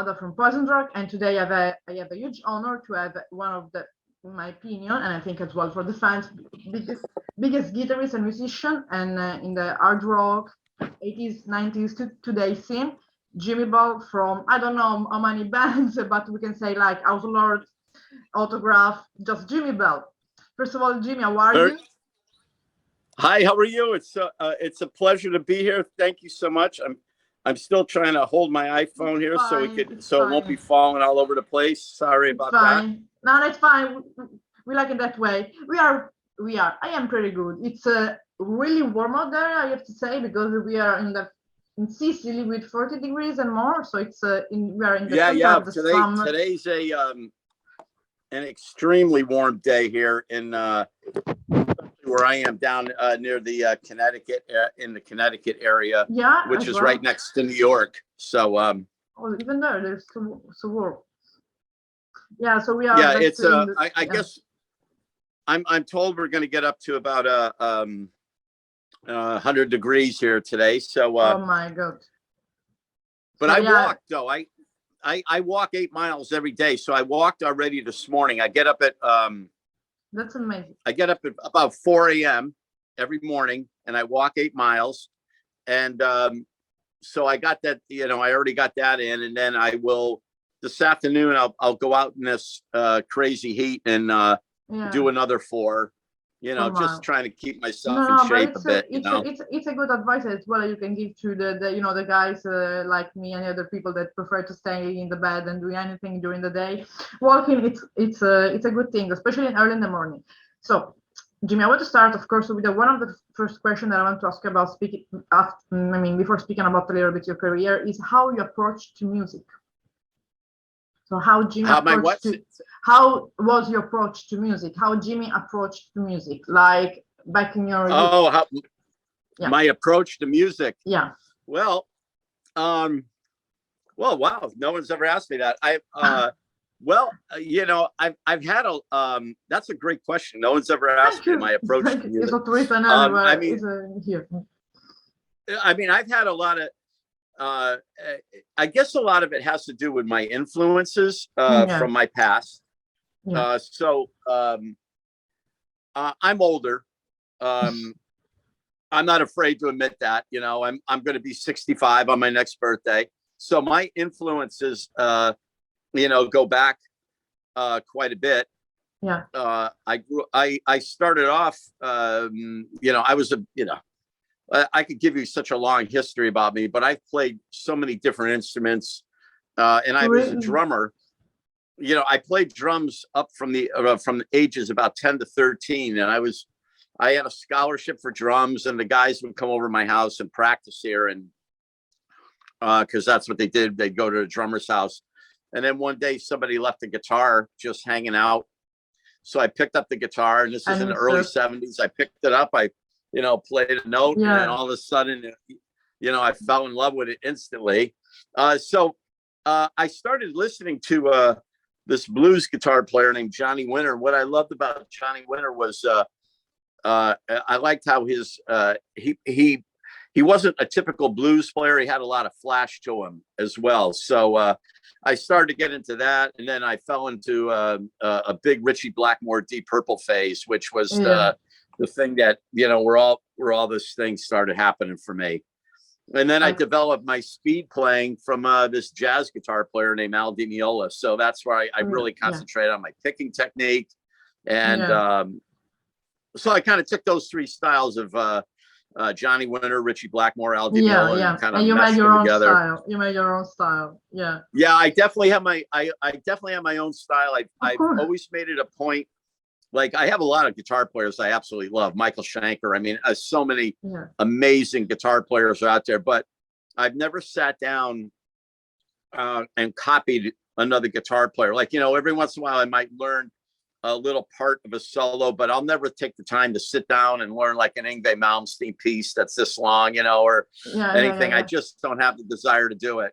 Ada from PoisonedRock, and today I have a huge honor to have one of the, in my opinion, and I think as well for the fans, biggest guitarist and musician, and in the hard rock 80s, 90s to today scene, Jimi Bell from I don't know how many bands, but we can say like HOL and Autograph, just Jimi Bell. First of all, Jimi, how are you? Hi, how are you? It's a pleasure to be here. Thank you so much. I'm still trying to hold my iPhone here so it won't be falling all over the place. Sorry about that. No, that's fine. We like it that way. We are. I am pretty good. It's really warm out there, I have to say, because we are in Sicily with 40 degrees and more. So it's we are in the center of the summer. Today's an extremely warm day here in where I am down near the Connecticut in the Connecticut area, which is right next to New York. So oh, even there's so warm. Yeah, so we are. Yeah, it's I guess I'm told we're going to get up to about 100 degrees here today. So oh my God. But so, I walk though. I walk 8 miles every day. So I walked already this morning. I get up at that's amazing. I get up at about 4 a.m. every morning and I walk 8 miles. And so I got that, I already got that in. And then I will this afternoon, I'll go out in this crazy heat and do another 4, just trying to keep myself in shape a bit. It's a good advice as well you can give to the guys like me and other people that prefer to stay in the bed and do anything during the day. Walking, it's a good thing, especially early in the morning. So, Jimi, I want to start, of course, with one of the first questions that I want to ask you about before speaking about a little bit your career is how you approach to music. So how was your approach to music? How Jimi approached to music, like back in your my approach to music? Yeah. Well, wow, no one's ever asked me that. I've had that's a great question. No one's ever asked me my approach to music. It's not written here. I've had a lot of. I guess a lot of it has to do with my influences from my past. I'm older. I'm not afraid to admit that. I'm going to be 65 on my next birthday. So my influences, go back quite a bit. Yeah. I started off. I was I could give you such a long history about me, but I've played so many different instruments, and I was a drummer. I played drums up from the ages about 10 to 13, and I had a scholarship for drums, and the guys would come over to my house and practice here, and because that's what they did. They'd go to the drummer's house, and then one day somebody left a guitar just hanging out, so I picked up the guitar, and this is in the early 70s. I picked it up. I played a note, and then all of a sudden, I fell in love with it instantly. So I started listening to this blues guitar player named Johnny Winter. What I loved about Johnny Winter was I liked how his he wasn't a typical blues player. He had a lot of flash to him as well. So I started to get into that, and then I fell into a big Ritchie Blackmore Deep Purple phase, which was the thing that where all this thing started happening for me. And then I developed my speed playing from this jazz guitar player named Al Di Meola. So that's where I really concentrated on my picking technique. And so I kind of took those 3 styles of Johnny Winter, Ritchie Blackmore, Al Di Meola, and kind of meshed them together. You made your own style. Yeah. Yeah, I definitely have my own style. I've always made it a point. Like, I have a lot of guitar players I absolutely love. Michael Schenker. So many amazing guitar players are out there, but I've never sat down and copied another guitar player. Like, every once in a while I might learn a little part of a solo, but I'll never take the time to sit down and learn like an Yngwie Malmsteen piece that's this long, or anything. I just don't have the desire to do it.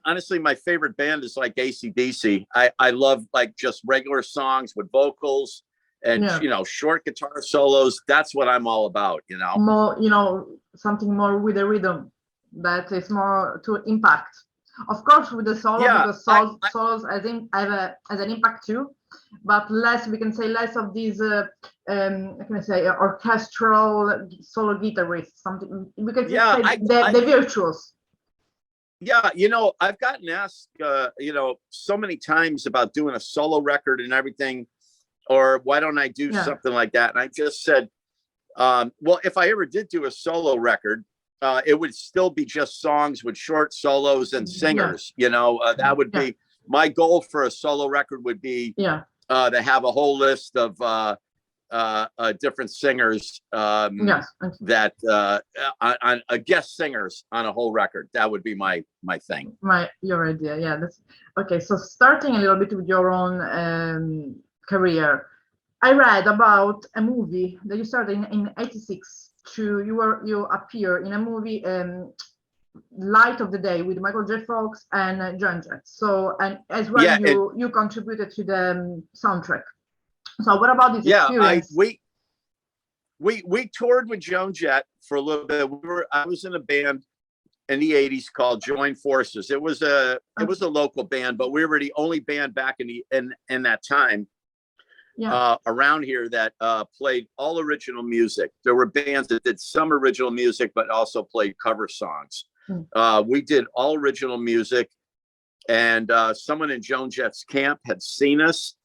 Honestly, my favorite band is like AC/DC. I love like just regular songs with vocals and short guitar solos. That's what I'm all about. More, something more with a rhythm. that is more to impact. Of course, with the solo, Yeah, because solos I think has an impact too, but less, we can say less of these how can I say, orchestral solo guitarists, something we can yeah, say the virtuos. yeah, I've gotten asked, so many times about doing a solo record and everything, or why don't I do something like that? And I just said, well, if I ever did do a solo record, it would still be just songs with short solos and singers. That would be my goal for a solo record, would be to have a whole list of different singers that on guest singers on a whole record. That would be my thing. Your idea, yeah. That's okay. So starting a little bit with your own career, I read about a movie that you started in '86. You appear in a movie, Light of the Day, with Michael J. Fox and Joan Jett. So, and as well, you contributed to the soundtrack. So what about this experience? We toured with Joan Jett for a little bit. I was in a band in the '80s called Join Forces. It was a local band, but we were the only band back in that time around here that played all original music. There were bands that did some original music, but also played cover songs. We did all original music, and someone in Joan Jett's camp had seen us,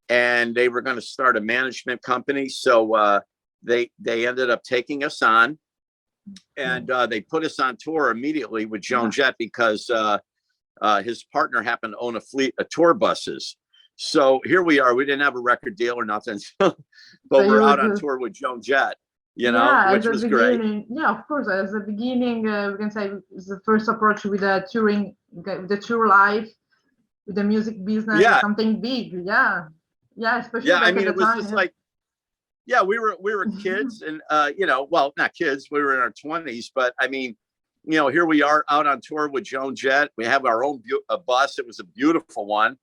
and they were going to start a management company. So they ended up taking us on, and they put us on tour immediately with Joan Jett, because his partner happened to own a fleet of tour buses. So here we are. We didn't have a record deal or nothing, but we're out on tour with Joan Jett, which was great. Yeah, of course. As a beginning, we can say it's the first approach with the touring, with the tour life, with the music business, something big. Yeah, especially back at the it was time, just like, we were kids, and well, not kids, we were in our 20s, but I mean, here we are out on tour with Joan Jett. We have our own bus. It was a beautiful one.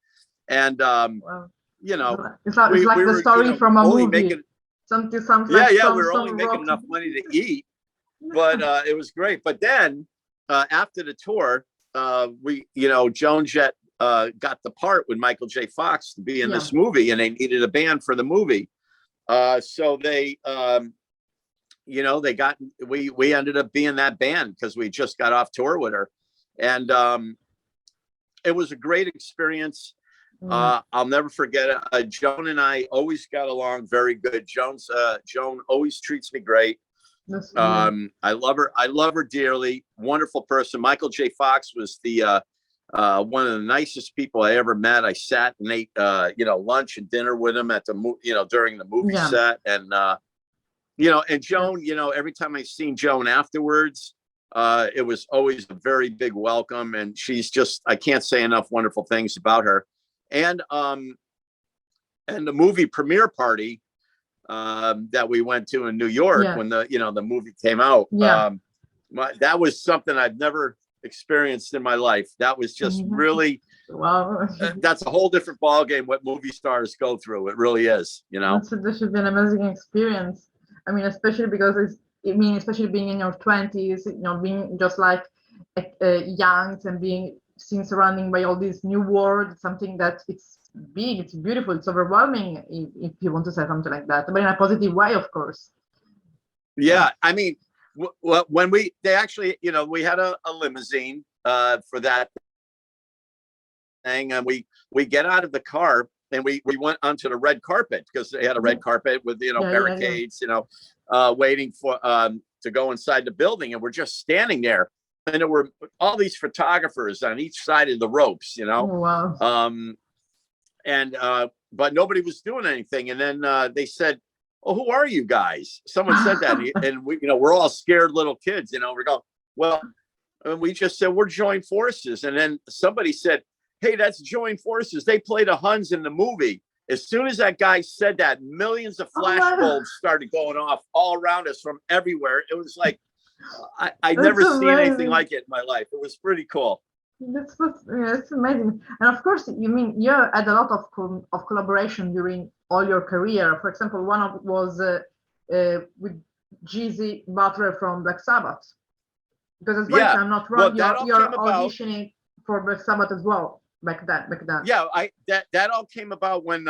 And it's like the story from a movie. Something we were only making enough money to eat, but it was great. But then after the tour, Joan Jett got the part with Michael J. Fox to be in this movie, and they needed a band for the movie. So they we ended up being that band, because we just got off tour with her, and it was a great experience. I'll never forget it. Joan and I always got along very good. Joan always treats me great. I love her dearly. Wonderful person. Michael J. Fox was the one of the nicest people I ever met. I sat and ate lunch and dinner with him at the during the movie set, and and Joan, every time I seen Joan afterwards, it was always a very big welcome, and she's just, I can't say enough wonderful things about her. And the movie premiere party that we went to in New York when the movie came out, that was something I've never experienced in my life. That was just really that's a whole different ballgame what movie stars go through. It really is, This should be an amazing experience. I mean, especially because especially being in your 20s, being just like young and being seen surrounding by all this new world, something that it's big, it's beautiful, it's overwhelming, if you want to say something like that, but in a positive way, of course. I mean, when they actually, we had a limousine for that thing, and we get out of the car, and we went onto the red carpet, because they had a red carpet with barricades, waiting for to go inside the building, and we're just standing there. And there were all these photographers on each side of the ropes, Oh, wow. But nobody was doing anything. And then they said, "Oh, who are you guys?" Someone said that, and we, we're all scared little kids. We're going, well, and we just said, "We're Join Forces." And then somebody said, "Hey, that's Join Forces. They play the Huns in the movie." As soon as that guy said that, millions of flash bulbs started going off all around us from everywhere. It was like, I never seen anything like it in my life. It was pretty cool. That's amazing. And of course, you had a lot of collaboration during all your career. For example, one was with Jimi Butler from Black Sabbath. Because as well, if I'm not wrong, well, you're auditioning for Black Sabbath as well back then. Yeah, that all came about when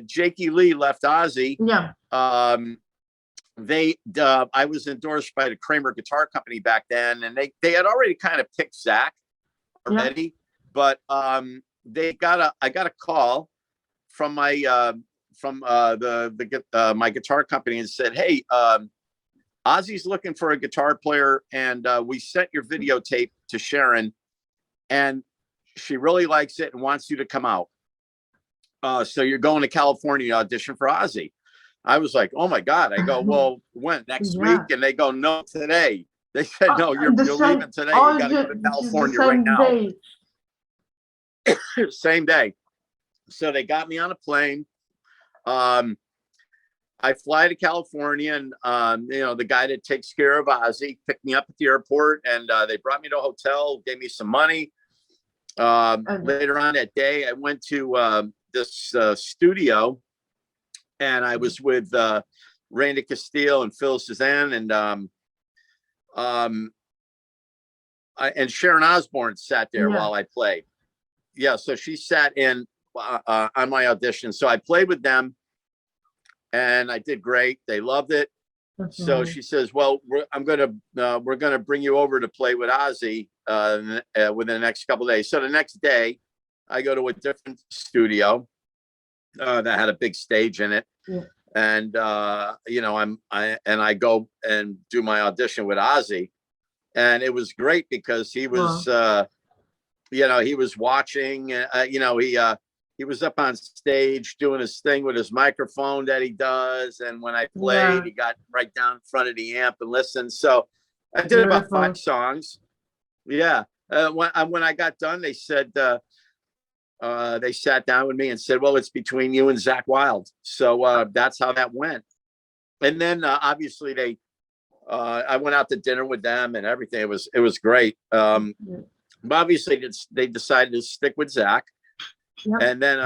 Jakey Lee left Ozzy. Yeah. I was endorsed by the Kramer Guitar Company back then, and they had already kind of picked Zach already, but I got a call from my my guitar company and said, hey, Ozzy's looking for a guitar player, and we sent your videotape to Sharon, and she really likes it and wants you to come out. So you're going to California to audition for Ozzy. I was like, oh my God. I go, well, when? Next week? And they go, no, today. They said, no, you're leaving today. You got to go to California right now. Same day. So they got me on a plane. I fly to California, and the guy that takes care of Ozzy picked me up at the airport, and they brought me to a hotel, gave me some money. Later on that day, I went to this studio, and I was with Randy Castile and Phil Cezanne, and Sharon Osbourne sat there while I played. Yeah, so she sat in on my audition. So I played with them, and I did great. They loved it. So she says, well, we're gonna bring you over to play with Ozzy within the next couple of days. So the next day, I go to a different studio that had a big stage in it, and I go and do my audition with Ozzy, and it was great because he was he was watching. He was up on stage doing his thing with his microphone that he does. And when I played, he got right down in front of the amp and listened. So I did about 5 songs. Yeah. When I got done, they said, they sat down with me and said, well, it's between you and Zakk Wylde. So that's how that went. And then obviously I went out to dinner with them and everything. It was great. But obviously they decided to stick with Zakk. Yep. And then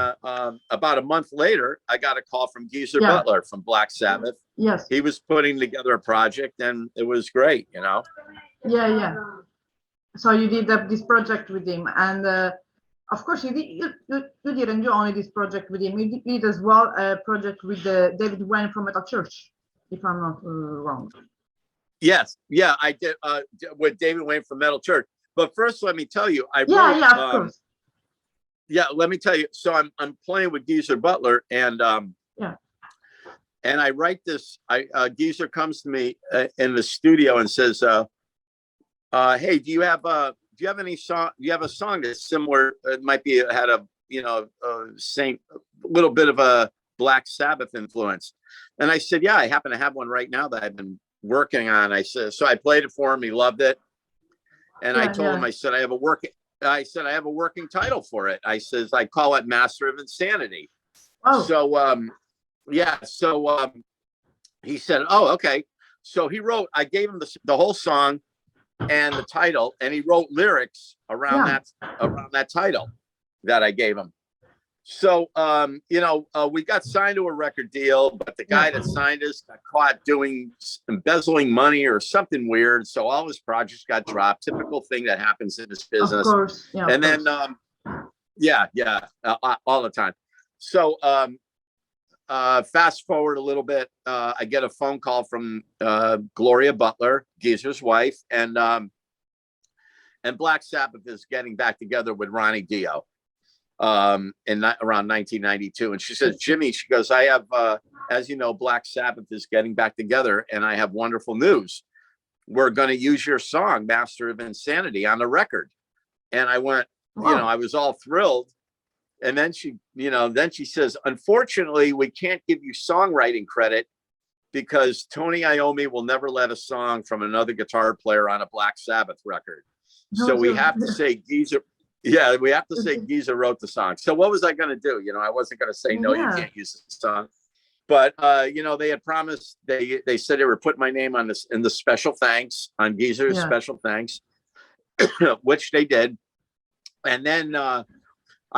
about a month later, I got a call from Geezer Butler from Black Sabbath. Yes. He was putting together a project, and it was great, Yeah. So you did this project with him, and of course you didn't do only this project with him. You did as well a project with David Wayne from Metal Church, if I'm not wrong. Yes. Yeah, I did with David Wayne from Metal Church. But first, let me tell you, I wrote, of course. Yeah, let me tell you. So I'm playing with Geezer Butler, and and I write this. Geezer comes to me in the studio and says, "Hey, do you have any song? Do you have a song that's similar? It might be had a same little bit of a Black Sabbath influence." And I said, "Yeah, I happen to have one right now that I've been working on." I said, so I played it for him. He loved it, and I told him, I said, I have a working title for it. I says, I call it Master of Insanity. Oh. So, he said, oh, okay. So I gave him the whole song and the title, and he wrote lyrics around that title that I gave him. So, we got signed to a record deal, but the guy that signed us got caught embezzling money or something weird. So all his projects got dropped. Typical thing that happens in this business. Of course. Yeah, and then, all the time. So, fast forward a little bit, I get a phone call from Gloria Butler, Geezer's wife, and Black Sabbath is getting back together with Ronnie Dio. Around 1992, and she says, Jimmy, she goes, I have as you know, Black Sabbath is getting back together, and I have wonderful news. We're going to use your song Master of Insanity on the record. And I went, I was all thrilled. And then she says, unfortunately, we can't give you songwriting credit because Tony Iommi will never let a song from another guitar player on a Black Sabbath record. So we have to say Geezer. Yeah, we have to say Geezer wrote the song. So what was I going to do? I wasn't going to say, no, you can't use the song. But, they had promised, they said they were putting my name on this in the special thanks, on Geezer's special thanks, which they did. And then I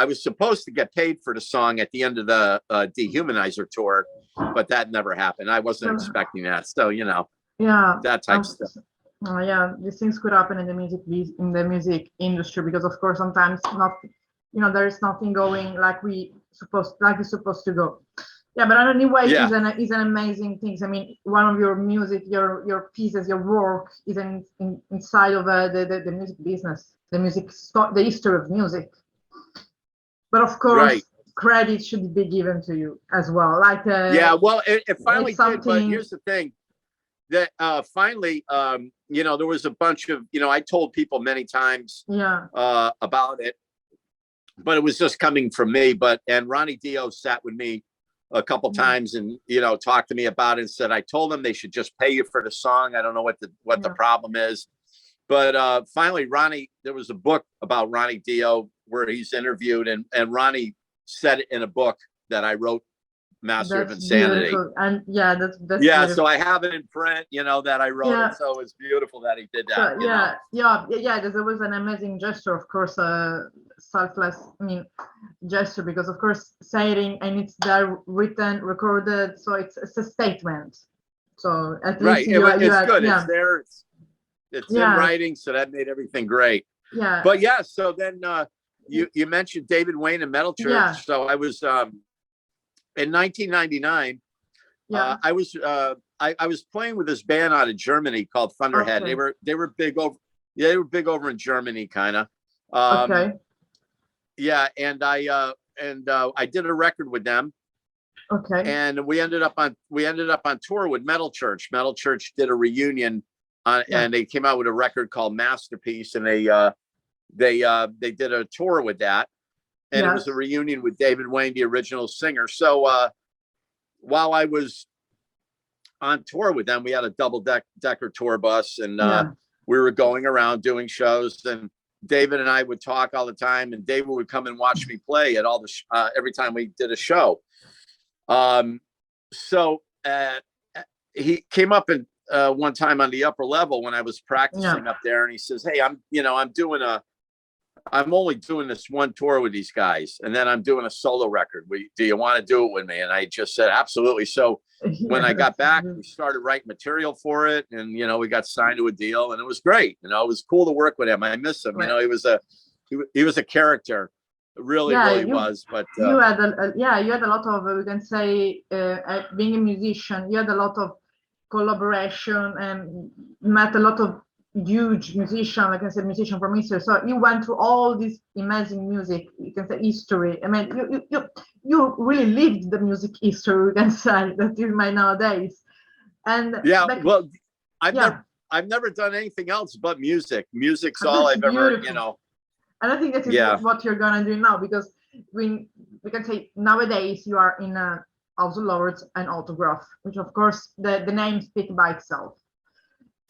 was supposed to get paid for the song at the end of the Dehumanizer tour, but that never happened. I wasn't expecting that. So, that type of stuff. Yeah, these things could happen in the music industry because, of course, sometimes not, there is nothing going like it's supposed to go. Yeah, but anyway, Yeah, is an amazing thing. I mean, one of your music, your pieces, your work is inside of the music business, the history of music. But of right. course, credit should be given to you as well. Yeah, well, it finally It's did, but something. here's the thing that finally, there was a bunch of, I told people many times Yeah. about it, but it was just coming from me. And Ronnie Dio sat with me a couple Yeah. times and, talked to me about it and said, I told them they should just pay you for the song. I don't know what the problem is. But finally, there was a book about Ronnie Dio where he's interviewed, and Ronnie said it in a book that I wrote, Master of That's Insanity. beautiful. And yeah, that's Yeah, beautiful. so I have it in print, that I wrote it. So it's beautiful that he did that. So there was an amazing gesture, of course, selfless, gesture, because of course saying, and it's there written, recorded, so it's a statement. So at Right. least you It's had, good. yeah. It's there. It's in writing, so that made everything great. Yeah. But yeah, so then you mentioned David Wayne and Metal Church. Yeah. So I was in 1999. Yeah. I was playing with this band out of Germany called Thunderhead. Okay. They were big over. Yeah, they were big over in Germany, kind of. Okay. Yeah, and I did a record with them. Okay. And we ended up on tour with Metal Church. Metal Church did a reunion and they came out with a record called Masterpiece, and they did a tour with that, and it was a reunion with David Wayne, the original singer. So while I was on tour with them, we had a double-decker tour bus, and we were going around doing shows, and David and I would talk all the time, and David would come and watch me play at all the every time we did a show. So he came up and one time on the upper level when I was practicing up there, and he says, "Hey, I'm only doing this one tour with these guys, and then I'm doing a solo record. Do you want to do it with me?" And I just said, "Absolutely." So when I got back, we started writing material for it, and we got signed to a deal, and it was great. It was cool to work with him. I miss him. He was a character. Really was. But you had a lot of, we can say, being a musician, you had a lot of collaboration and met a lot of huge musician, like I said, musician from history. So you went through all this amazing music, you can say, history. I mean, you really lived the music history, we can say, that you might nowadays. And I've never done anything else but music. Music's all I've ever, And I think that is what you're gonna do now, because we can say nowadays you are in a House of Lords and Autograph, which of course the name speaks by itself.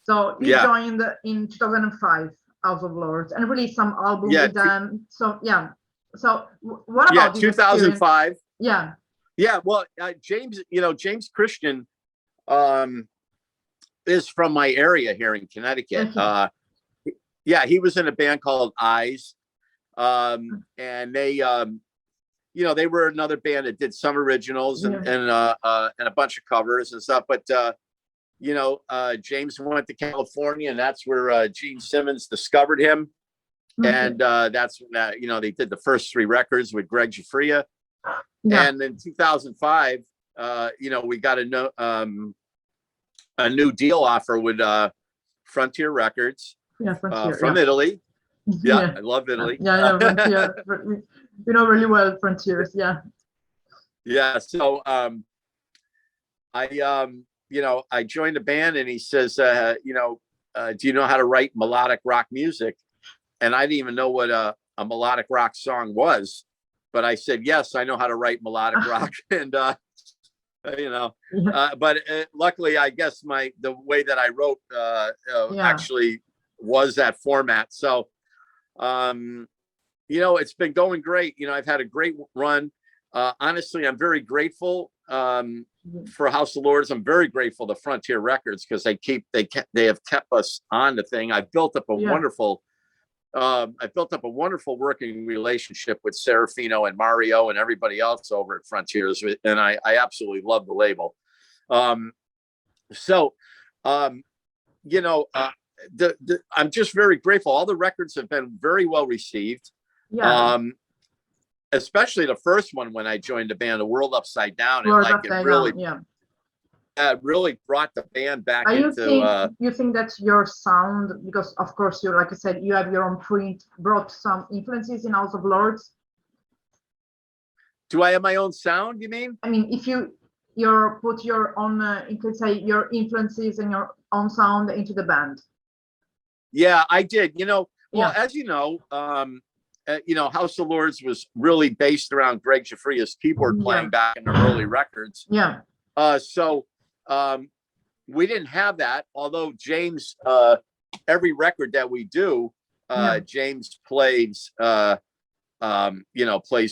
So you joined in 2005 House of Lords and released some albums with them. So what about 2005? Yeah. Well, James Christian is from my area here in Connecticut. He was in a band called Eyes. And they they were another band that did some originals and a bunch of covers and stuff. But James went to California, and that's where Gene Simmons discovered him. And that's when they did the first 3 records with Greg Giuffria. And in 2005, we got a new deal offer with Frontier Records. From Italy. I love Italy. Frontier. You know really well Frontiers. So I joined the band, and he says, do you know how to write melodic rock music? And I didn't even know what a melodic rock song was, but I said, yes, I know how to write melodic rock. And but luckily, I guess the way that I wrote actually was that format. So it's been going great. I've had a great run. Honestly, I'm very grateful for House of Lords. I'm very grateful to Frontier Records, because they have kept us on the thing. I've built up a wonderful working relationship with Serafino and Mario and everybody else over at Frontiers, and I absolutely love the label. I'm just very grateful. All the records have been very well received. Yeah. Especially the first one when I joined the band, The World Upside Down, and World like Upside Down, yeah. It really brought the band back But into. You think that your sound, because of course you, like I said, you have your own print, brought some influences in House of Lords. Do I have my own sound? You mean? I mean, if you put your own, you could say your influences and your own sound into the band. Yeah, I did. Well, Yeah. as you know, House of Lords was really based around Greg Giuffria's keyboard playing back in the early records. Yeah. So we didn't have that, although James, every record that we do, James plays, plays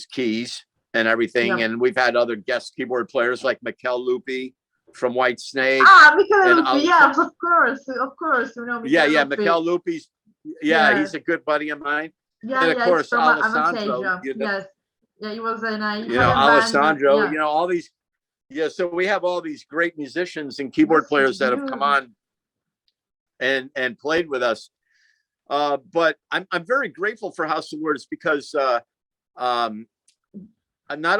keys and everything. And we've had other guest keyboard players like Mikel Lupi from Whitesnake. Mikel Lupi, yes, of course. Yeah, Mikel Lupi's, he's a good buddy of mine. Yeah, and of course, Alessandro. Yes. Yeah, he was in Alessandro, band, all these. Yeah, so we have all these great musicians and keyboard players that have come on and played with us. But I'm very grateful for House of Lords because not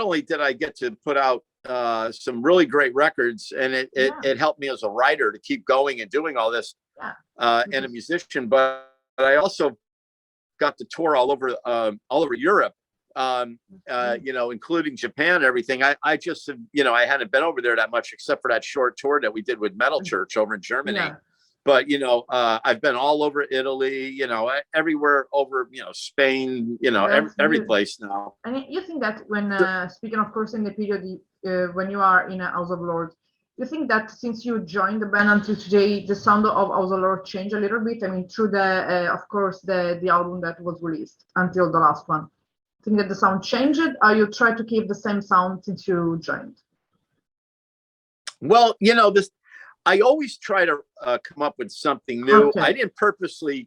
only did I get to put out some really great records, and it helped me as a writer to keep going and doing all this, and a musician, but I also got to tour all over Europe. Including Japan and everything. I just, I hadn't been over there that much except for that short tour that we did with Metal Church over in Germany. Yeah. But, I've been all over Italy, everywhere over, Spain, every place now. And you think that when, speaking of course, in the period when you are in a House of Lords, you think that since you joined the band until today, the sound of House of Lords changed a little bit? I mean, through of course, the album that was released until the last one. Think that the sound changed, or you try to keep the same sound since you joined? Well, I always try to come up with something new. Okay. I didn't purposely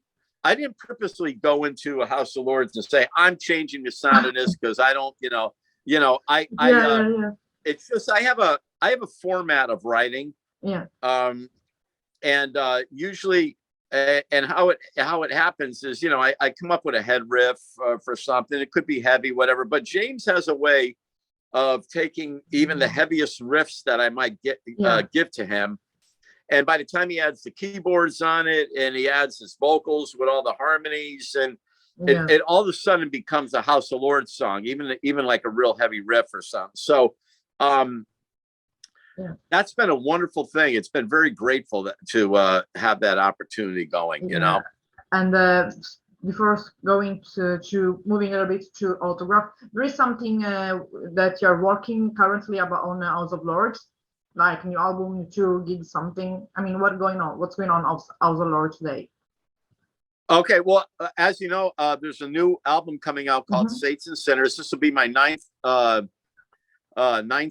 go into a House of Lords and say I'm changing the sound of this because I don't, it's just I have a format of writing. Yeah. And usually. And how it happens is, I come up with a head riff for something. It could be heavy, whatever. But James has a way of taking even the heaviest riffs that I might give to him. And by the time he adds the keyboards on it and he adds his vocals with all the harmonies, and it all of a sudden becomes a House of Lords song, even like a real heavy riff or something. So that's been a wonderful thing. It's been very grateful to have that opportunity going, And before going to moving a little bit to Autograph, there is something that you're working currently about on House of Lords, like new album, new tour, gig, something. I mean, what's going on House of Lords today? Okay, well, as you know, there's a new album coming out called Saints and Sinners. This will be my ninth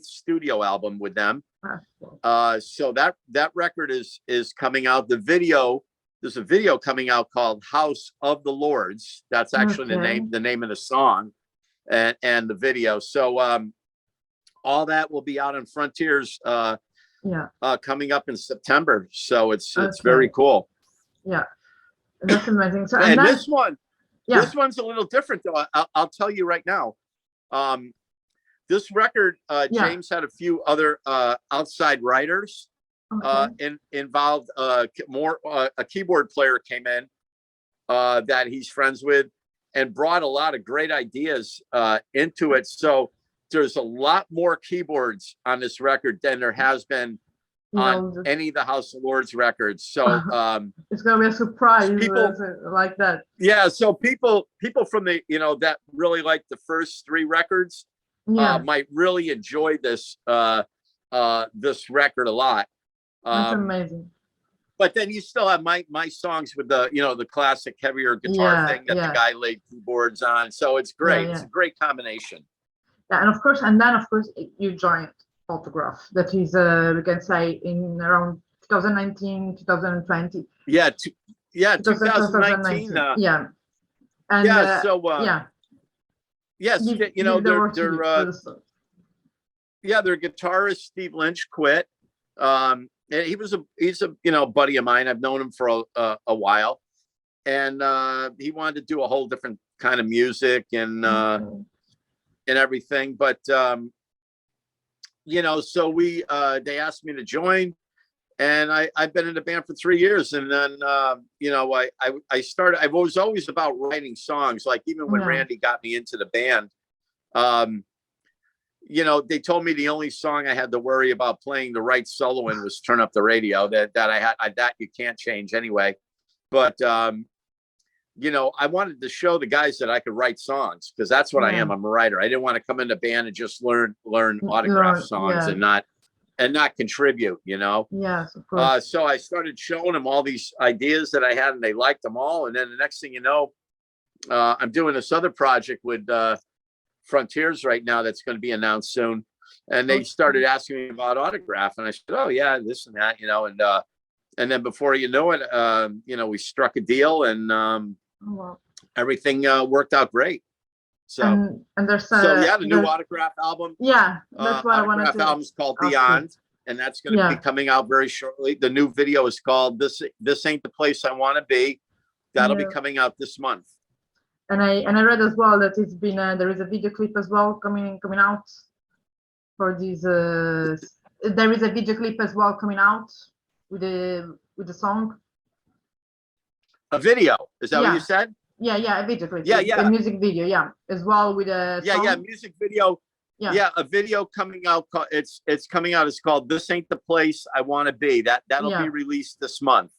studio album with them. So that record is coming out. There's a video coming out called House of the Lords. That's actually the name of the song and the video. So all that will be out on Frontiers coming up in September. So it's very cool. Yeah, that's amazing. So and this one's a little different though. I'll tell you right now. This record, James had a few other outside writers involved. A keyboard player came in that he's friends with and brought a lot of great ideas into it. So there's a lot more keyboards on this record than there has been on any of the House of Lords records. So it's gonna be a surprise. People like that. Yeah. So people from the that really like the first three records. Might really enjoy this this record a lot. That's amazing. But then you still have my songs with the classic heavier guitar thing that the guy laid keyboards on. So it's great. It's a great combination. Yeah, and then of course you joined Autograph. That is we can say in around 2019, 2020. 2019. Yes, their guitarist Steve Lynch quit. and he's a buddy of mine. I've known him for a while, and he wanted to do a whole different kind of music and everything. But so they asked me to join, and I've been in the band for 3 years, and then I started. I was always about writing songs. Like even when Randy got me into the band, they told me the only song I had to worry about playing the right solo in was "Turn Up the Radio." That you can't change anyway. But I wanted to show the guys that I could write songs, because that's what I am. I'm a writer. I didn't want to come in the band and just learn autograph songs and not contribute. Yes, of course. So I started showing them all these ideas that I had, and they liked them all. And then the next thing you know, I'm doing this other project with Frontiers right now that's going to be announced soon, and they started asking me about autograph, and I said, oh yeah, this and that, and then before you know it, we struck a deal, and everything worked out great. So and there's the new autograph album, that's what I wanted to. Album's called Beyond, and that's going to be coming out very shortly. The new video is called This Ain't the Place I Want to Be. That'll be coming out this month. And I read as well that it's been there is a video clip as well coming out for these. There is a video clip as well coming out with the song. A video, is that what you said? Yeah, a video clip. Yeah. A music video, as well with a song. Music video. Yeah, a video coming out. It's coming out. It's called "This Ain't the Place I Want to Be." That'll be released this month.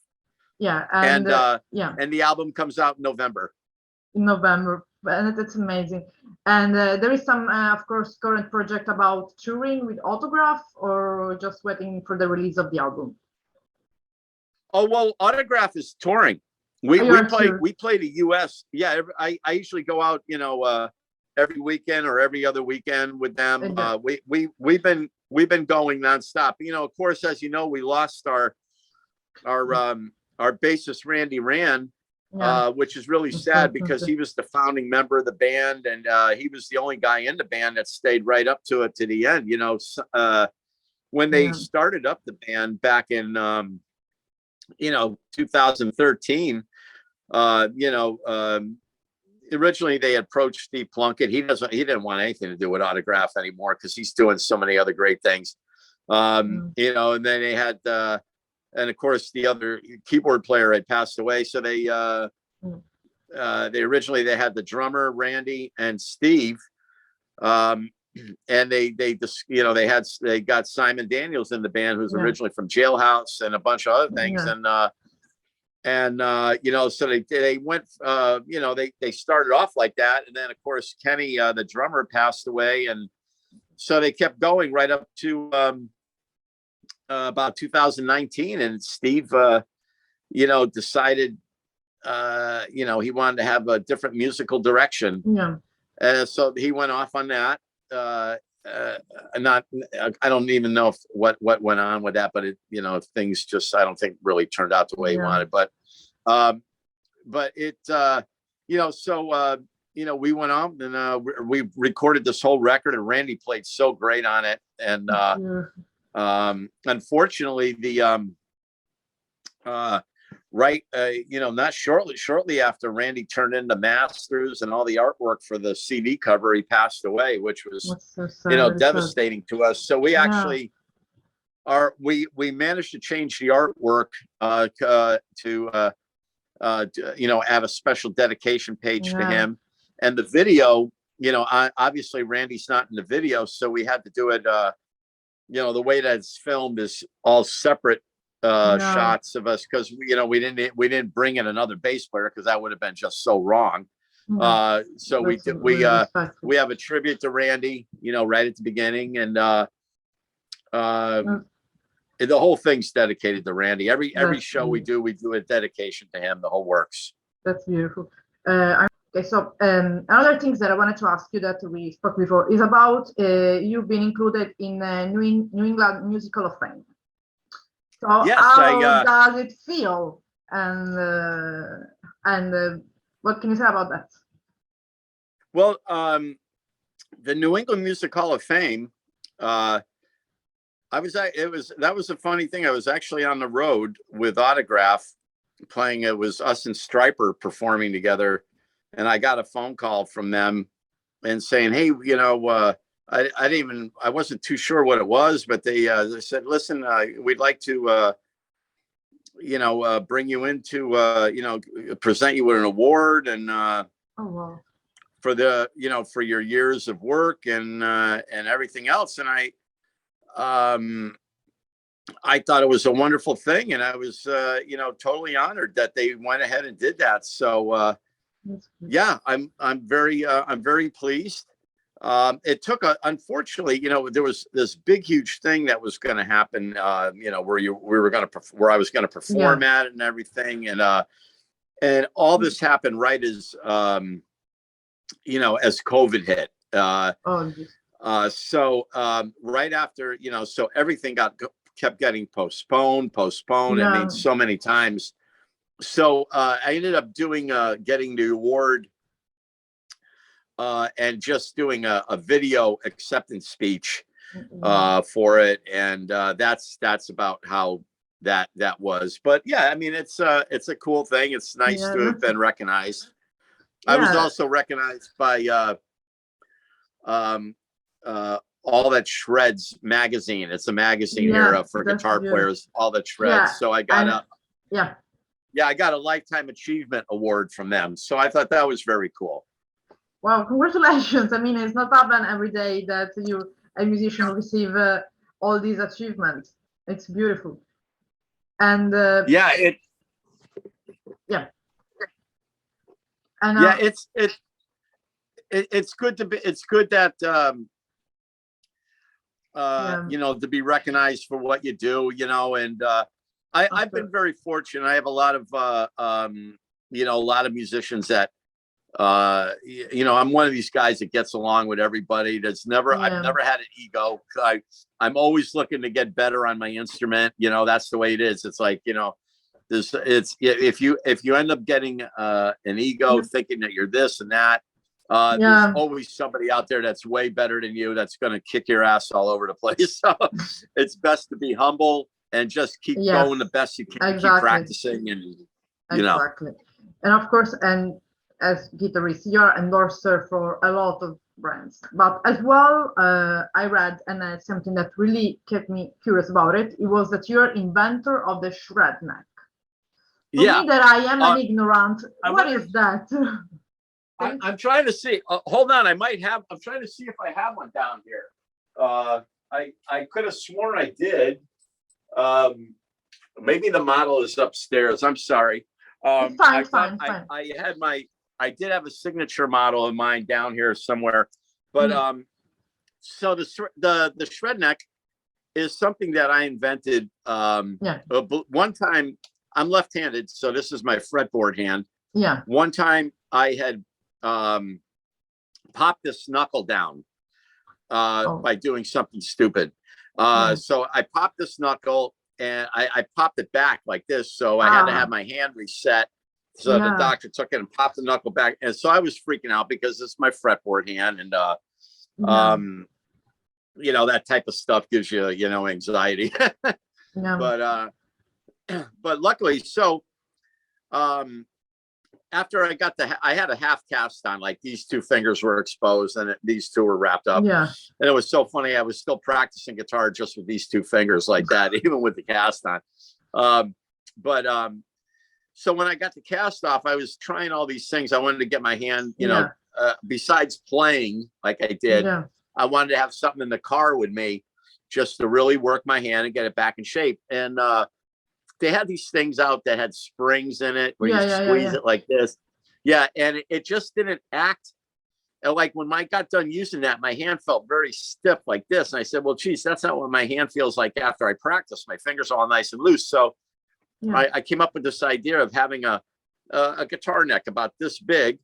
Yeah, and the album comes out in November. In November, and it's amazing. And there is some, of course, current project about touring with Autograph, or just waiting for the release of the album. Oh well, Autograph is touring. We play the U.S. Yeah, I usually go out, every weekend or every other weekend with them. We've been going nonstop. Of course, as you know, we lost our bassist Randy Rand. Which is really sad, because he was the founding member of the band, and he was the only guy in the band that stayed right up to it to the end. When they started up the band back in 2013, originally they approached Steve Plunkett. He didn't want anything to do with Autograph anymore, because he's doing so many other great things. And then they had and of course the other keyboard player had passed away, so they originally had the drummer Randy and Steve, and they got Simon Daniels in the band, who's originally from Jailhouse and a bunch of other things, so they went, they started off like that, and then of course Kenny, the drummer, passed away, and so they kept going right up to about 2019, and Steve decided he wanted to have a different musical direction, so he went off on that. I don't even know what went on with that, but things just, I don't think, really turned out the way he wanted, but it we went on, and we recorded this whole record, and Randy played so great on it, and unfortunately not shortly after Randy turned in the masters and all the artwork for the CD cover, he passed away, which was so devastating to us. So we actually we managed to change the artwork to add a special dedication page to him, and the video, obviously Randy's not in the video, so we had to do it the way that it's filmed is all separate shots of us, because we didn't bring in another bass player, because that would have been just so wrong. So we have a tribute to Randy, right at the beginning, and the whole thing's dedicated to Randy. Every show we do a dedication to him. The whole works. That's beautiful. Okay, so another things that I wanted to ask you that we spoke before is about you being included in New England Music Hall of Fame. So yes, how does it feel, and what can you say about that? Well, the New England Music Hall of Fame that was a funny thing. I was actually on the road with Autograph playing. It was us and Stryper performing together, and I got a phone call from them and saying, "Hey, I wasn't too sure what it was, but they said, listen, we'd like to bring you in to present you with an award and Oh wow. for the for your years of work and everything else." And I thought it was a wonderful thing, and I was totally honored that they went ahead and did that. So yeah, I'm very pleased. It took unfortunately, there was this big, huge thing that was going to happen, where I was going to perform at it and everything. And all this happened right as, as COVID hit. So right after, so everything kept getting postponed. I mean, so many times. So I ended up getting the award and just doing a video acceptance speech for it. And that's about how that was. But yeah, I mean, it's a cool thing. It's nice to have been recognized. I was also recognized by All That Shreds magazine. It's a magazine here for guitar players, All That Shreds. So I got I got a Lifetime Achievement Award from them. So I thought that was very cool. Wow, congratulations. I mean, it's not happen every day that a musician receive all these achievements. It's beautiful. And and it's good to be, it's good that to be recognized for what you do, and I've been very fortunate. I have a lot of musicians that I'm one of these guys that gets along with everybody. I've never had an ego. I'm always looking to get better on my instrument. That's the way it is. It's like, if you end up getting an ego thinking that you're this and that, there's always somebody out there that's way better than you that's going to kick your ass all over the place. So it's best to be humble and just keep going the best you can. Keep practicing and exactly. And of course, and as guitarist, you're endorser for a lot of brands, but as well, I read, and something that really kept me curious about it, it was that you're inventor of the shred neck. For me, that I am an ignorant. What is that? I'm trying to see. Hold on, I'm trying to see if I have one down here. I could have sworn I did. Maybe the model is upstairs. I'm sorry. Fine. I did have a signature model of mine down here somewhere, but so the shred neck is something that I invented. One time, I'm left-handed, so this is my fretboard hand. Yeah. One time I had popped this knuckle down by doing something stupid. So I popped this knuckle and I popped it back like this. So I had to have my hand reset. So the doctor took it and popped the knuckle back. And so I was freaking out because it's my fretboard hand. And, that type of stuff gives you, anxiety. But luckily, so after I had a half cast on, like these two fingers were exposed and these two were wrapped up. Yeah. And it was so funny. I was still practicing guitar just with these two fingers like that, even with the cast on. So when I got the cast off, I was trying all these things. I wanted to get my hand, besides playing like I did, I wanted to have something in the car with me just to really work my hand and get it back in shape. And they had these things out that had springs in it where you squeeze it like this. Yeah. And it just didn't act. And like when I got done using that, my hand felt very stiff like this. And I said, well, geez, that's not what my hand feels like after I practice. My fingers are all nice and loose. So I came up with this idea of having a guitar neck about this big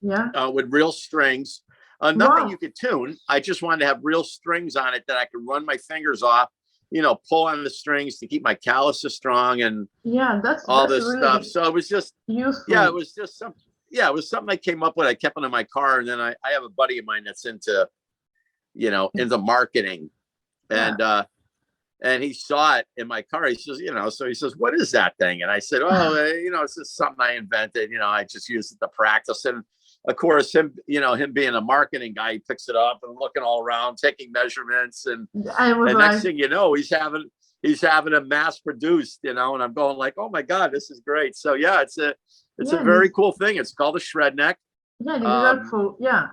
with real strings, nothing you could tune. I just wanted to have real strings on it that I could run my fingers off, pull on the strings to keep my calluses strong and that's this really stuff. So it was just useful. It was just something. Yeah, it was something I came up with. I kept it in my car, and then I have a buddy of mine that's into, into marketing, and and he saw it in my car. He says, so he says, "What is that thing?" And I said, "Oh, it's just something I invented. I just used it to practice." And of course, him being a marketing guy, he picks it up and looking all around, taking measurements, and next thing you know, he's having it mass produced, and I'm going like, "Oh my God, this is great." So yeah, it's a very cool thing. It's called a shred neck. Yeah, this is helpful. Yeah.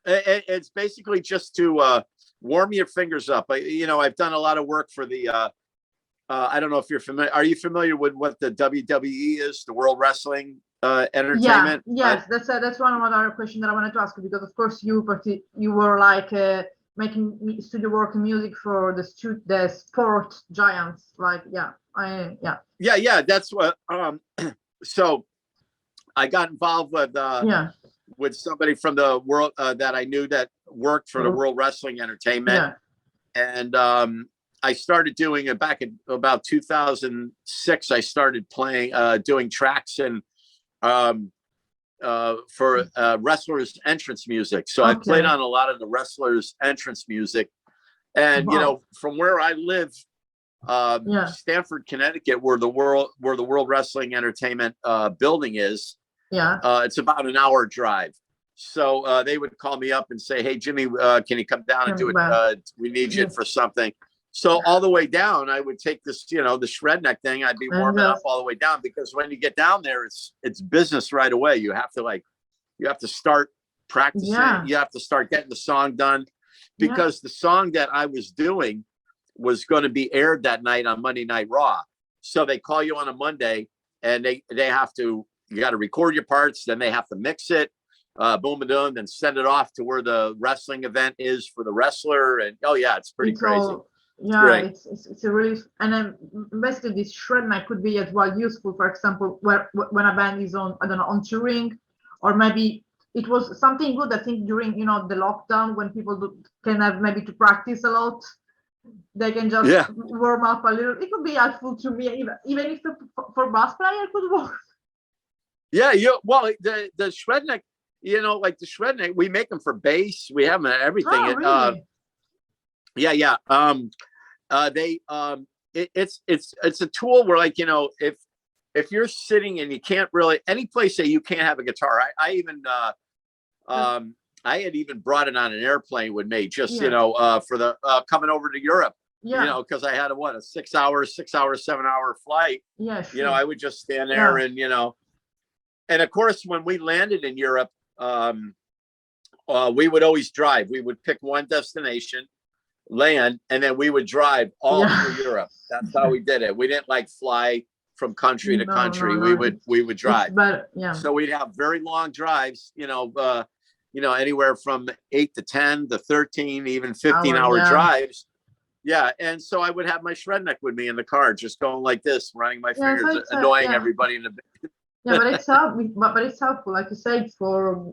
It's basically just to warm your fingers up. I've done a lot of work for the I don't know if you're familiar. Are you familiar with what the WWE is, the World Wrestling Entertainment? Yes, that's one other question that I wanted to ask you, because of course you were like making studio work and music for the sport giants, like that's what so I got involved with somebody from the world that I knew that worked for the World Wrestling Entertainment. And I started doing it back in about 2006. I started playing, doing tracks and for wrestlers' entrance music. So I played on a lot of the wrestlers' entrance music. And from where I live, Stamford, Connecticut, where the World Wrestling Entertainment building is. It's about an hour drive. So they would call me up and say, "Hey, Jimmy, can you come down and do it? We need you for something." So all the way down, I would take this, the shred neck thing. I'd be warming up all the way down, because when you get down there, it's business right away. You have to start practicing. You have to start getting the song done, because the song that I was doing was going to be aired that night on Monday Night Raw. So they call you on a Monday, and they have to. You got to record your parts, then they have to mix it, boom and boom, then send it off to where the wrestling event is for the wrestler. And it's pretty crazy. It's a really, and then basically this shred neck could be as well useful, for example, when a band is on, I don't know, on touring, or maybe it was something good, I think, during the lockdown, when people can have maybe to practice a lot. They can just warm up a little. It could be helpful to me, even if for bass player could work. Yeah, well, the shred neck, like the shred neck, we make them for bass. We have them and everything. Oh, really? It's a tool where, like, if you're sitting and you can't really, any place that you can't have a guitar. I had even brought it on an airplane with me, just for the coming over to Europe. Because I had a 7 hour flight. I would just stand there and and of course, when we landed in Europe, we would always drive. We would pick one destination, land, and then we would drive all through Europe. That's how we did it. We didn't like fly from country to country. We would drive. So we'd have very long drives, anywhere from 8 to 10 to 13, even 15-hour drives. And so I would have my shred neck with me in the car, just going like this, running my fingers, annoying everybody in the but it's helpful, like you said,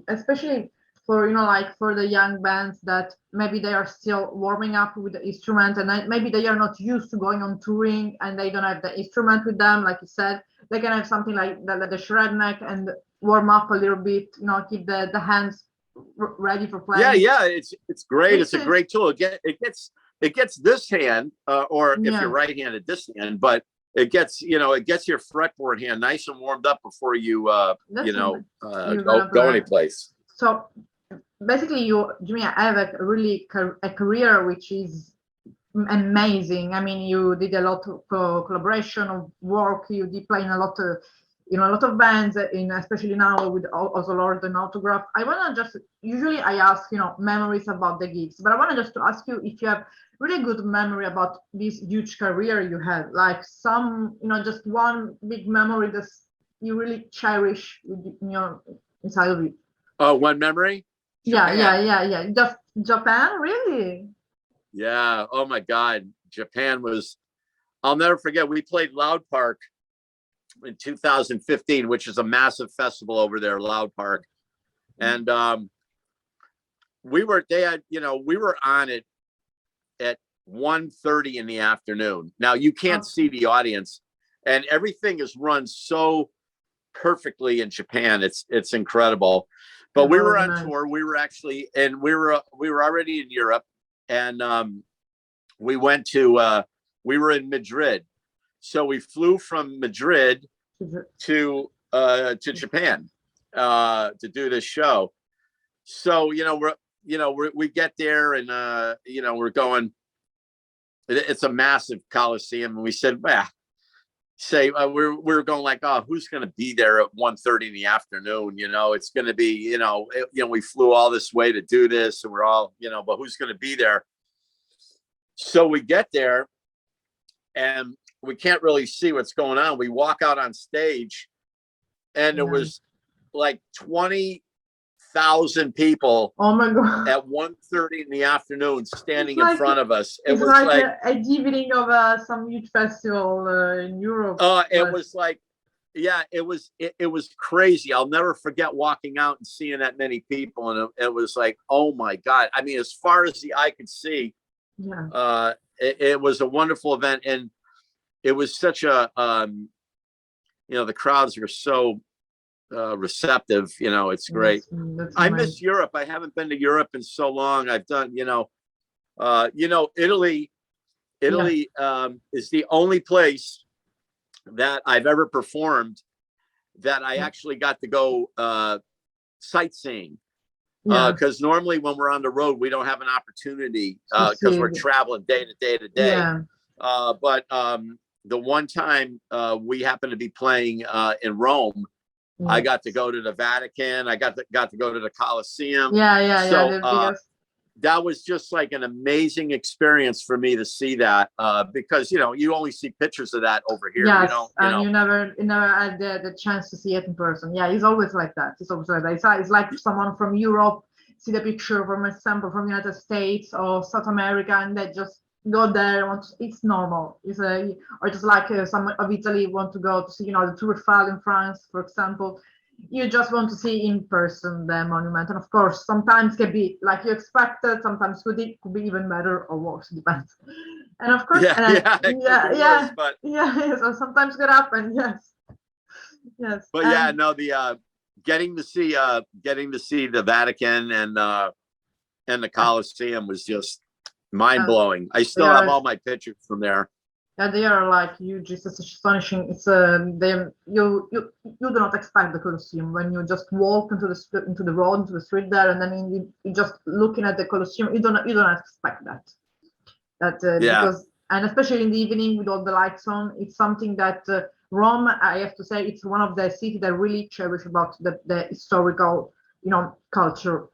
especially for like for the young bands that maybe they are still warming up with the instrument, and maybe they are not used to going on touring, and they don't have the instrument with them. Like you said, they can have something like the shred neck and warm up a little bit, keep the hands ready for playing. It's great. It's a great tool. It gets this hand, or if you're right-handed, this hand, but it gets your fretboard hand nice and warmed up before you go any place. So basically, Jimmy, I have a career which is amazing. I mean, you did a lot of collaboration of work. You did play in a lot of bands, especially now with HOL and Autograph. I want to usually I ask, memories about the gigs, but I want to just to ask you if you have really good memory about this huge career you had, like some, just one big memory that you really cherish inside of you. Oh, one memory? Japan. Yeah. Just Japan, really? Yeah. Oh my God. Japan I'll never forget. We played Loud Park in 2015, which is a massive festival over there, Loud Park. And we were on it at 1:30 in the afternoon. Now you can't see the audience, and everything is run so perfectly in Japan. It's incredible. But we were on tour. We were actually, and we were already in Europe, and we went to we were in Madrid, so we flew from Madrid to Japan to do this show. So we get there, and we're going. It's a massive coliseum, and we said, we're going like, oh, who's going to be there at 1:30 in the afternoon? It's going to be, we flew all this way to do this, and we're all, but who's going to be there? So we get there, and we can't really see what's going on. We walk out on stage, and there was like 20,000 people. Oh my God. At 1:30 in the afternoon, standing in front of us. It was like a evening of some huge festival in Europe. It was like, yeah, it was crazy. I'll never forget walking out and seeing that many people, and it was like, oh my God. I mean, as far as the eye could see, it was a wonderful event, and it was such a, the crowds were so receptive. It's great. I miss Europe. I haven't been to Europe in so long. I've done, Italy is the only place that I've ever performed that I actually got to go sightseeing. Because normally when we're on the road, we don't have an opportunity because we're traveling day to day to day. But the one time we happened to be playing in Rome, I got to go to the Vatican. I got to go to the Colosseum. So that was just like an amazing experience for me to see that because you only see pictures of that over here. Yes, you never had the chance to see it in person. Yeah, it's always like that. It's like someone from Europe see the picture, from a sample from United States or South America, and they just go there. It's normal. Or just like some of Italy want to go to see, the Tour Eiffel in France, for example. You just want to see in person the monument, and of course, sometimes can be like you expected. Sometimes could be even better or worse, depends. And of course, so sometimes could happen. Yes. But the getting to see the Vatican and the Colosseum was just mind blowing. I still have all my pictures from there. Yeah, they are like huge. It's astonishing. It's you do not expect the Colosseum when you just walk into the road, into the street there, and then you just looking at the Colosseum. You don't expect that. Because, and especially in the evening with all the lights on, it's something that Rome, I have to say, it's one of the cities that really cherish about the historical, culture,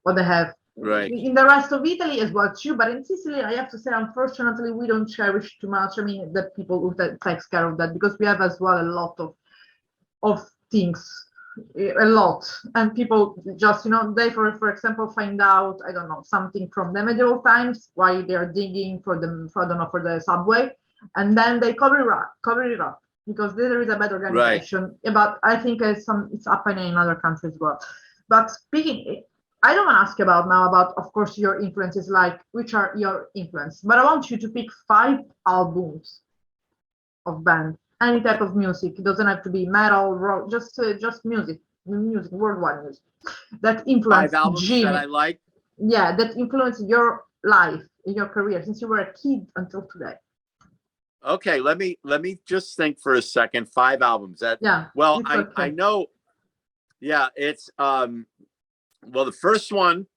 what they have. Right. In the rest of Italy as well too, but in Sicily, I have to say, unfortunately, we don't cherish too much. I mean, the people who takes care of that, because we have as well a lot of things, a lot, and people just they for example find out, I don't know, something from the medieval times why they are digging for the subway, and then they cover it up because there is a bad organization. Right. But I think it's happening in other countries as well. But speaking. I don't want to ask about, of course, your influences, like which are your influences, but I want you to pick 5 albums of band, any type of music. It doesn't have to be metal, rock, just music, worldwide music that influenced 5 albums Jimi. that I like. Yeah, that influenced your life, your career since you were a kid until today. Okay, let me just think for a second. 5 albums. Well, I know. Yeah, it's well, the first one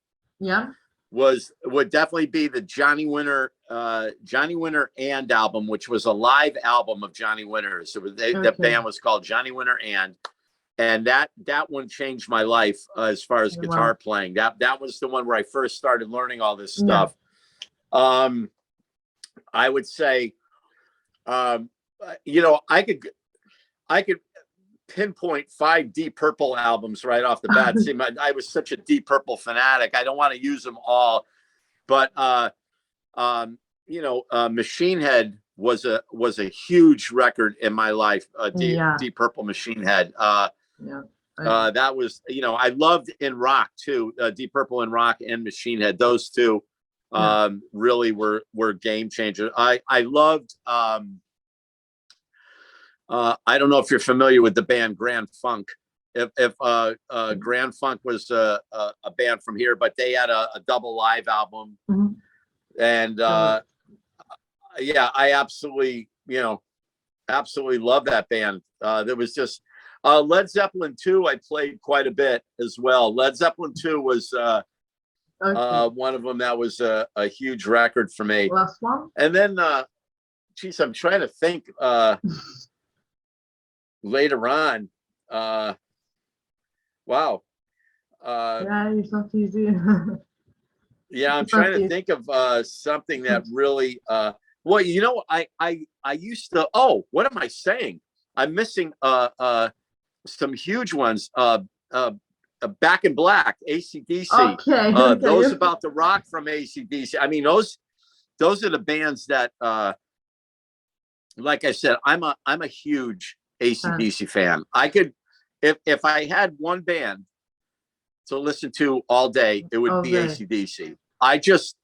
would definitely be the Johnny Winter and album, which was a live album of Johnny Winter. So the band was called Johnny Winter and that one changed my life as far as guitar playing. That was the one where I first started learning all this stuff. I would say, I could pinpoint 5 Deep Purple albums right off the bat. See, I was such a Deep Purple fanatic. I don't want to use them all, but Machine Head was a huge record in my life. Deep Purple, Machine Head. That was, I loved in rock too. Deep Purple in rock and Machine Head. Those two really were game changers. I loved. I don't know if you're familiar with the band Grand Funk. If Grand Funk was a band from here, but they had a double live album, and yeah, I absolutely, absolutely love that band. There was just Led Zeppelin 2, I played quite a bit as well. Led Zeppelin 2 was one of them that was a huge record for me. Last one. And then, geez, I'm trying to think later on. Wow. Yeah, it's not easy. Yeah, I'm trying to think of something that really well, I used to, oh, what am I saying? I'm missing some huge ones. Back in Black, AC/DC. Okay. Those About the Rock from AC/DC. I mean, those are the bands that like I said, I'm a huge AC/DC fan. I could, if I had one band to listen to all day, it would be AC/DC. I just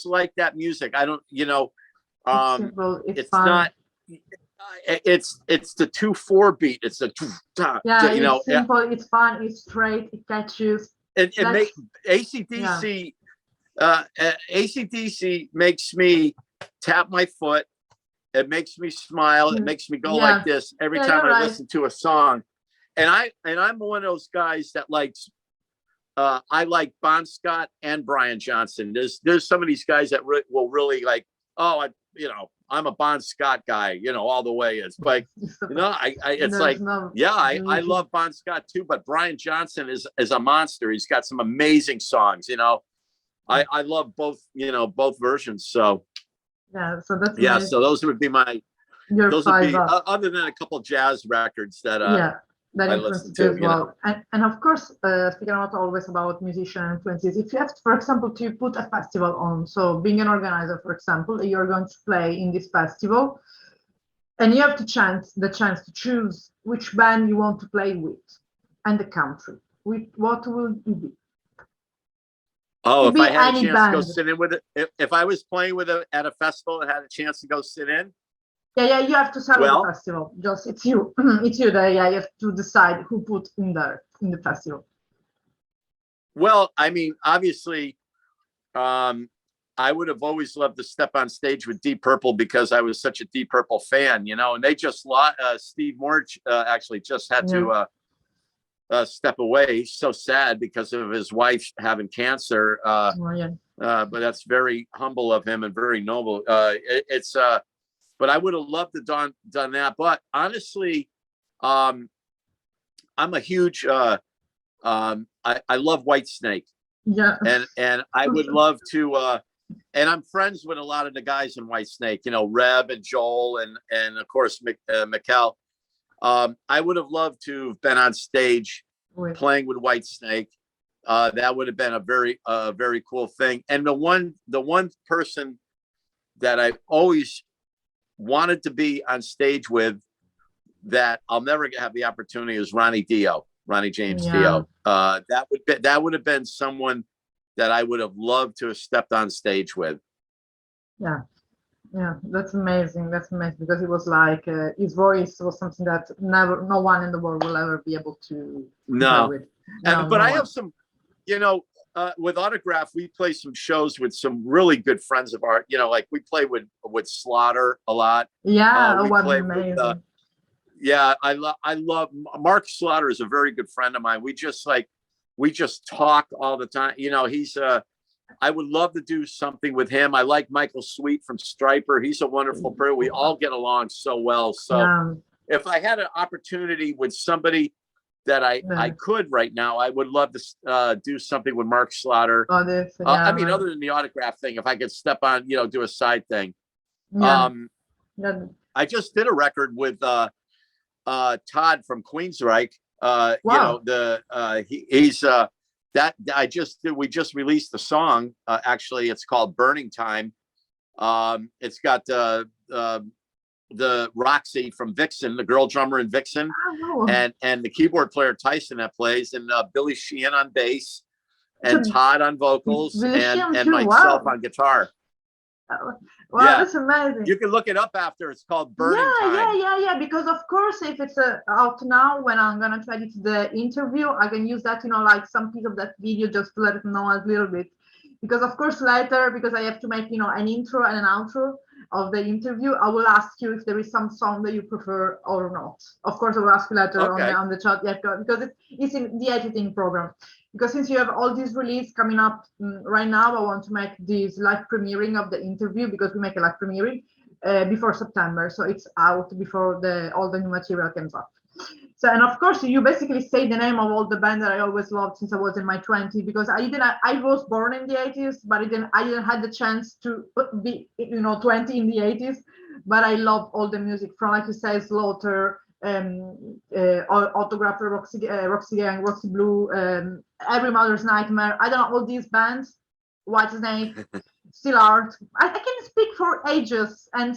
like that music. I don't, it's simple. It's fun. Not, it's the 2/4 beat. It's the it's simple. It's fun. It's straight. It catches. It makes AC/DC. AC/DC makes me tap my foot. It makes me smile. It makes me go like this every time I listen to a song. And I'm one of those guys that likes. I like Bon Scott and Brian Johnson. There's some of these guys that will really like. Oh, I'm a Bon Scott guy. All the way. It's like it's like I love Bon Scott too, but Brian Johnson is a monster. He's got some amazing songs. I love both. Both versions. So so that's so those would be my. Those would be other than a couple jazz records that that influences as well. And of course, speaking not always about musician influences, if you have, for example, to put a festival on, so being an organizer, for example, you're going to play in this festival, and you have the chance to choose which band you want to play with and the country. What will it be? Oh, if I had a chance to go sit in with it, if I was playing with it at a festival and had a chance to go sit in. Yeah, you have to start the festival. Just it's you there. Yeah, you have to decide who put in there in the festival. Well, I mean, obviously, I would have always loved to step on stage with Deep Purple because I was such a Deep Purple fan, and they just Steve Moore actually just had to step away. He's so sad because of his wife having cancer. But that's very humble of him and very noble. But I would have loved to done that. But honestly, I'm a huge. I love Whitesnake. Yeah. And I would love to. And I'm friends with a lot of the guys in Whitesnake. Reb and Joel and of course Mikkel. I would have loved to have been on stage playing with Whitesnake. That would have been a very cool thing. And the one person that I've always wanted to be on stage with that I'll never have the opportunity is Ronnie James Dio. That would have been someone that I would have loved to have stepped on stage with. Yeah, that's amazing. Because it was like his voice was something that no one in the world will ever be able to play with. But I have some, with Autograph, we play some shows with some really good friends of ours. Like we play with Slaughter a lot. Yeah, amazing. I love Mark Slaughter is a very good friend of mine. We just talk all the time. He's I would love to do something with him. I like Michael Sweet from Stryper. He's a wonderful person. We all get along so well. So if I had an opportunity with somebody that I could right now, I would love to do something with Mark Slaughter. I mean, other than the Autograph thing, if I could step on, do a side thing. I just did a record with Todd from Queensryche. We just released the song. Actually, it's called Burning Time. It's got the Roxy from Vixen, the girl drummer in Vixen, and the keyboard player Tyson that plays, and Billy Sheehan on bass, and Todd on vocals, and myself on guitar. That's amazing. You can look it up after. It's called Burning Time. Yeah. Because of course, if it's out now, when I'm gonna try to do the interview, I can use that, like some piece of that video just to let it know a little bit. Because of course later, because I have to make, an intro and an outro, of the interview, I will ask you if there is some song that you prefer or not. Of course, I will ask you later Okay. on the chat, yeah, because it's in the editing program. Because since you have all these release coming up right now, I want to make this live premiering of the interview, because we make a live premiering before September, so it's out before all the new material comes up. So, and of course, you basically say the name of all the band that I always loved since I was in my 20s, because I was born in the 80s, but I didn't have the chance to be 20 in the 80s. But I love all the music from, like you say, Slaughter, Autograph, Roxy Gang, Roxy Blue, Every Mother's Nightmare. I don't know, all these bands, White Snake, Still Art. I can speak for ages, and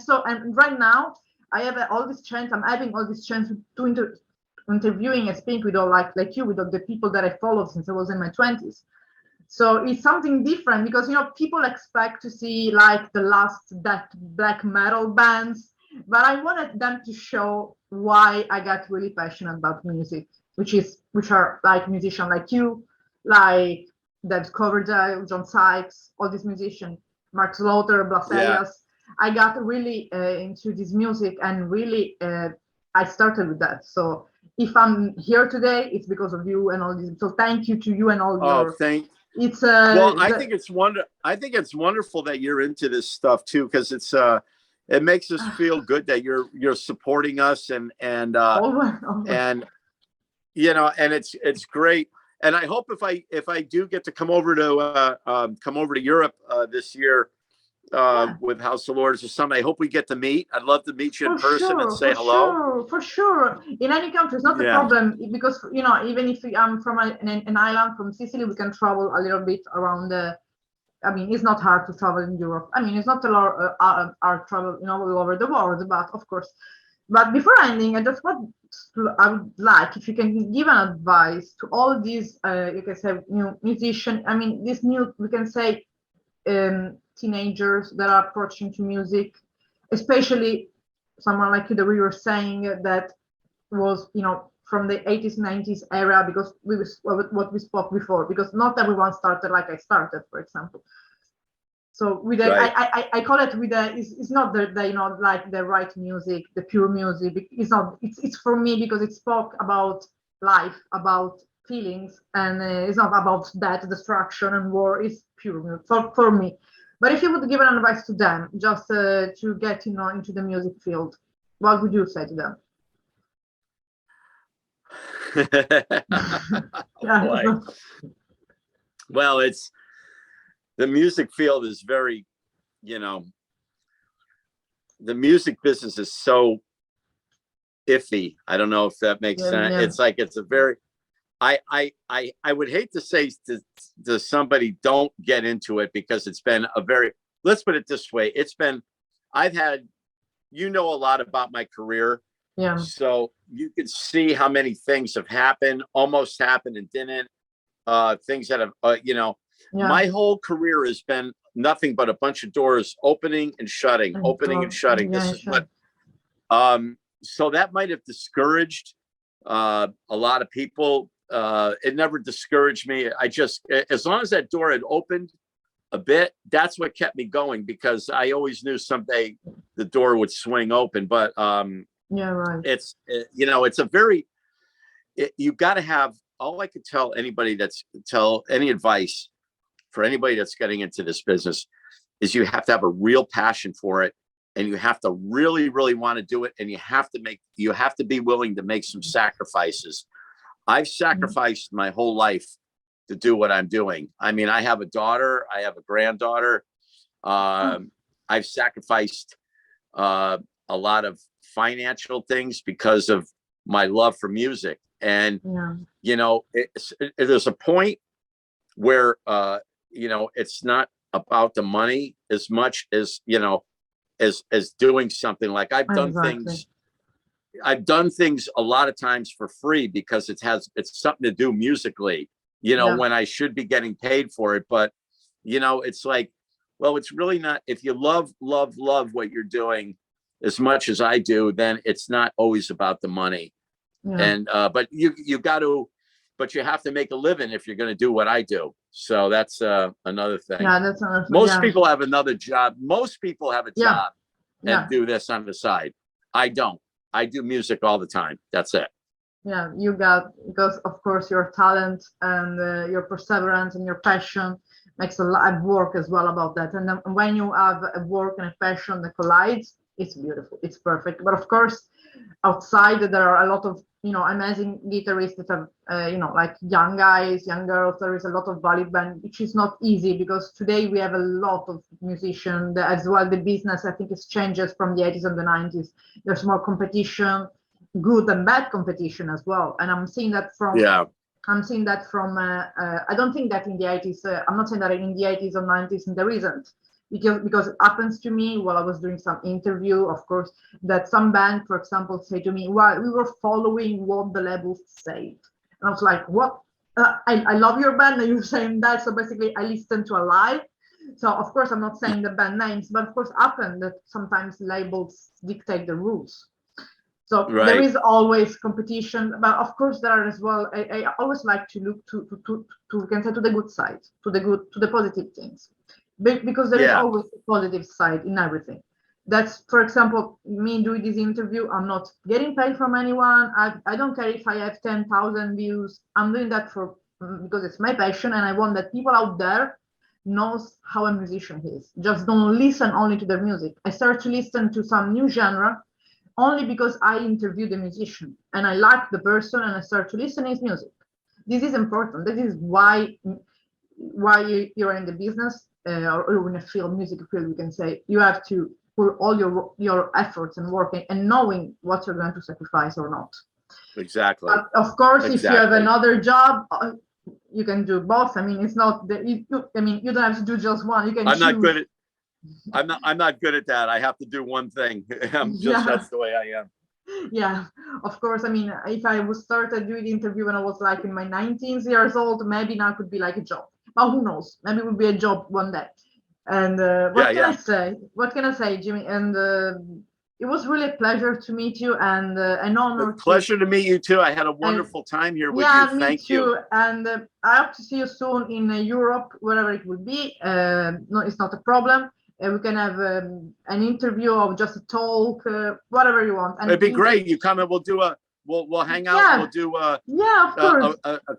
right now I have all this chance. I'm having all this chance to interviewing and speak with all like you, with all the people that I followed since I was in my 20s. So it's something different, because people expect to see like the last that black metal bands, but I wanted them to show why I got really passionate about music, which are like musicians like you, like that covered John Sykes, all these musicians, Mark Slaughter, Blas Elias. I got really into this music, and really I started with that. So if I'm here today, it's because of you and all this. So thank you to you and all your. It's well, I think it's wonderful that you're into this stuff too, because it makes us feel good that you're supporting us, and always. And and it's great. And I hope if I do get to come over to Europe this year with House of Lords or something, I hope we get to meet. I'd love to meet you in person and say hello. For sure. In any country, it's not a problem, because even if I'm from an island, from Sicily, we can travel a little bit around it's not hard to travel in Europe. It's not a lot hard travel, all over the world, but of course. But before ending, I would like if you can give an advice to all these, you can say, new musicians. This new, we can say, teenagers that are approaching to music, especially someone like you that we were saying that was from the 80s 90s era, because what we spoke before, because not everyone started like I started, for example. So with I call it with it's not the like the right music, the pure music. It's not. It's for me, because it spoke about life, about feelings, and it's not about death, destruction, and war. It's pure music for me. But if you would give an advice to them, just to get into the music field, what would you say to them? Well, the music field is very, the music business is so iffy. I don't know if that makes sense. Yeah. It's like, it's a very, I would hate to say to somebody, don't get into it, because it's been a very, let's put it this way. I've had, a lot about my career. Yeah. So you can see how many things have happened, almost happened and didn't, things that have, my whole career has been nothing but a bunch of doors opening and shutting, opening and shutting. This is what, so that might have discouraged a lot of people. It never discouraged me. As long as that door had opened a bit, that's what kept me going, because I always knew someday the door would swing open. But it's it's a very, you got to have, all I could tell anybody any advice for anybody that's getting into this business is you have to have a real passion for it, and you have to really, really want to do it, and you have to be willing to make some sacrifices. I've sacrificed my whole life to do what I'm doing. I have a daughter, I have a granddaughter. I've sacrificed a lot of financial things because of my love for music. And, there's a point where, it's not about the money as much as, as doing something. Like I've done things a lot of times for free, because it's something to do musically, when I should be getting paid for it. But, it's like, well, it's really not, if you love what you're doing as much as I do, then it's not always about the money. Yeah. And, but you have to make a living if you're going to do what I do. So that's another thing. Yeah, that's another thing. Most people have another job. Most people have a job and do this on the side. I don't. I do music all the time. That's it. Yeah, you got, because of course your talent and your perseverance and your passion makes a lot of work as well about that. And then when you have a work and a passion that collides, it's beautiful, it's perfect. But of course, outside there are a lot of, you know, amazing guitarists that have, you know, like young guys, young girls. There is a lot of valid band, which is not easy because today we have a lot of musicians as well. The business, I think, is changes from the 80s and the 90s. There's more competition, good and bad competition as well. And I'm seeing that from, I'm seeing that from, I don't think that in the 80s, I'm not saying that in the 80s or 90s there isn't. Because it happens to me while I was doing some interview, of course, that some band, for example, say to me, well, we were following what the labels said. And I was like, what? I love your band and you're saying that. So basically I listened to a lie. So of course, I'm not saying the band names, but of course happen that sometimes labels dictate the rules. So there is always competition, but of course there are as well. I always like to look to we can say, to the good side, to the positive things. Because there is always a positive side in everything. That's, for example, me doing this interview, I'm not getting paid from anyone. I don't care if I have 10,000 views. I'm doing that because it's my passion, and I want that people out there knows how a musician is. Just don't listen only to their music. I start to listen to some new genre only because I interview the musician and I like the person and I start to listen to his music. This is important. This is why you're in the business. Or in a field, music field, we can say, you have to put all your efforts and working and knowing what you're going to sacrifice or not. Exactly. But of course, if you have another job, you can do both. I mean, it's not that I mean, you don't have to do just one. You can. I'm not good at that. I have to do one thing. That's the way I am. Yeah, of course. I mean, if I was started doing the interview when I was like in my 19 years old, maybe now could be like a job. But who knows? Maybe it would be a job one day. And what can I say? What can I say, Jimmy? And it was really a pleasure to meet you, and an honor. Pleasure to meet you too. I had a wonderful time here with you. Thank you. And I hope to see you soon in Europe, wherever it will be. No, it's not a problem. We can have an interview or just a talk, whatever you want. And it'd be great. You come and we'll hang out. We'll do a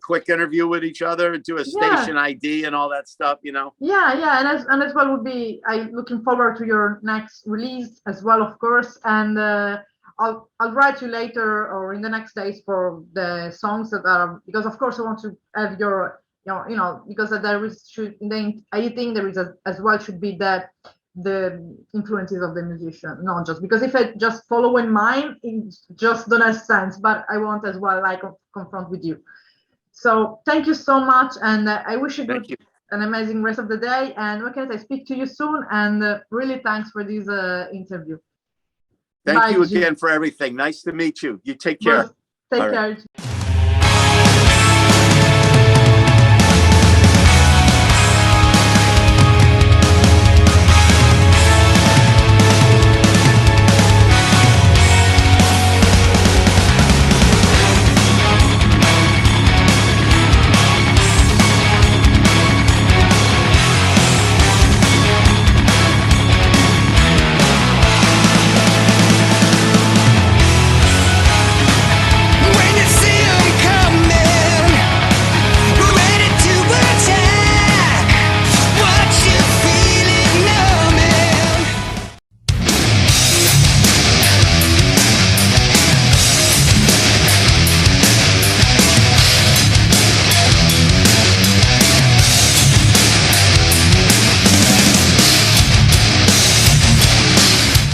quick interview with each other, do a station ID and all that stuff, you know. And as well would be, I'm looking forward to your next release as well, of course. And I'll write you later or in the next days for the songs that are, because of course I want to have your, you know, because there is I think there is as well should be that the influences of the musician, not just because if I just follow in mine, it just don't have sense. But I want as well, like, confront with you. So thank you so much, and I wish you an amazing rest of the day. And okay, I speak to you soon. And really, thanks for this interview. Thank you again for everything. Nice to meet you. You take care. Take care.